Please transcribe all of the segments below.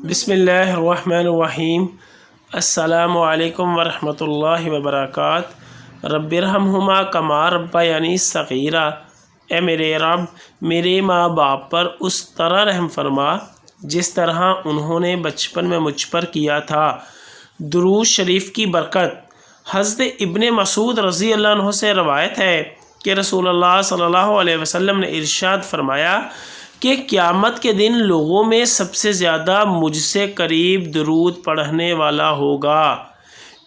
بسم اللہ الرحمن الرحیم۔ السلام علیکم ورحمۃ اللہ وبرکاتہ۔ رب ارحمہما کما ربیانی صغیرا۔ اے میرے رب، میرے ماں باپ پر اس طرح رحم فرما جس طرح انہوں نے بچپن میں مجھ پر کیا تھا۔ درود شریف کی برکت۔ حضرت ابن مسعود رضی اللہ عنہ سے روایت ہے کہ رسول اللہ صلی اللہ علیہ وسلم نے ارشاد فرمایا کہ قیامت کے دن لوگوں میں سب سے زیادہ مجھ سے قریب درود پڑھنے والا ہوگا۔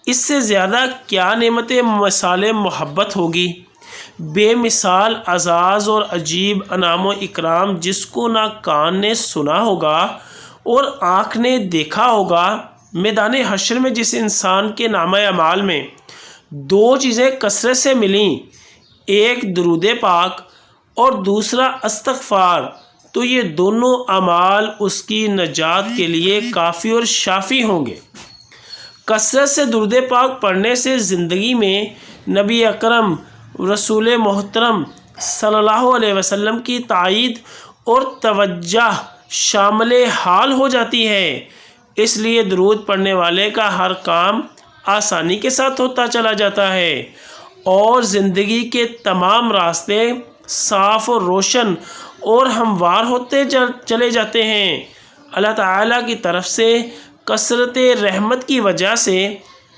اس سے زیادہ کیا نعمت مثال محبت ہوگی۔ بے مثال اعزاز اور عجیب انعام و اکرام جس کو نہ کان نے سنا ہوگا اور آنکھ نے دیکھا ہوگا۔ میدان حشر میں جس انسان کے نامہ اعمال میں دو چیزیں کثرت سے ملیں، ایک درود پاک اور دوسرا استغفار، تو یہ دونوں اعمال اس کی نجات کے لیے کافی اور شافی ہوں گے۔ کثرت سے درود پاک پڑھنے سے زندگی میں نبی اکرم رسول محترم صلی اللہ علیہ وسلم کی تائید اور توجہ شامل حال ہو جاتی ہے۔ اس لیے درود پڑھنے والے کا ہر کام آسانی کے ساتھ ہوتا چلا جاتا ہے اور زندگی کے تمام راستے صاف اور روشن اور ہموار ہوتے چلے جاتے ہیں۔ اللہ تعالیٰ کی طرف سے کثرت رحمت کی وجہ سے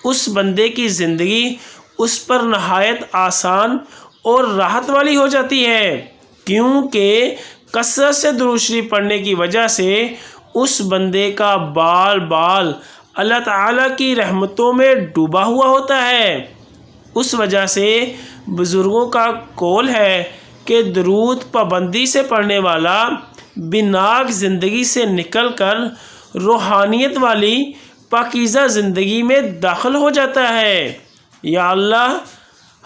اس بندے کی زندگی اس پر نہایت آسان اور راحت والی ہو جاتی ہے، کیونکہ کثرت سے درود شریف پڑھنے کی وجہ سے اس بندے کا بال بال اللہ تعالیٰ کی رحمتوں میں ڈوبا ہوا ہوتا ہے۔ اس وجہ سے بزرگوں کا قول ہے کہ درود پابندی سے پڑھنے والا بناک زندگی سے نکل کر روحانیت والی پاکیزہ زندگی میں داخل ہو جاتا ہے۔ یا اللہ،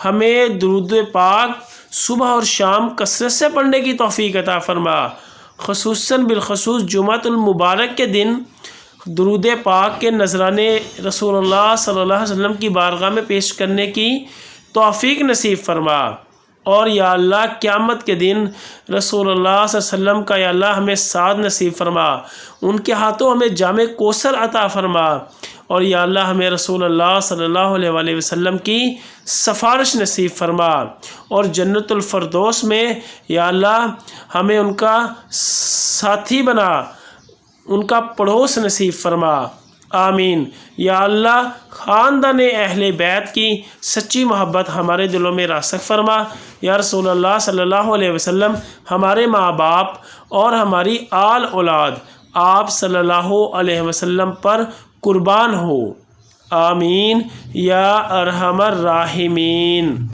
ہمیں درود پاک صبح اور شام کثرت سے پڑھنے کی توفیق عطا فرما۔ خصوصاً بالخصوص جمعۃ المبارک کے دن درود پاک کے نذرانے رسول اللہ صلی اللہ علیہ وسلم کی بارگاہ میں پیش کرنے کی توفیق نصیب فرما۔ اور یا اللہ، قیامت کے دن رسول اللہ صلی اللہ علیہ وسلم کا یا اللہ ہمیں ساتھ نصیب فرما، ان کے ہاتھوں ہمیں جام کوثر عطا فرما، اور یا اللہ ہمیں رسول اللہ صلی اللہ علیہ وسلم کی سفارش نصیب فرما، اور جنت الفردوس میں یا اللہ ہمیں ان کا ساتھی بنا، ان کا پڑوس نصیب فرما۔ آمین۔ یا اللہ، خاندان اہل بیت کی سچی محبت ہمارے دلوں میں راسخ فرما۔ یا رسول اللہ صلی اللہ علیہ وسلم، ہمارے ماں باپ اور ہماری آل اولاد آپ صلی اللہ علیہ وسلم پر قربان ہو۔ آمین یا ارحم الراحمین۔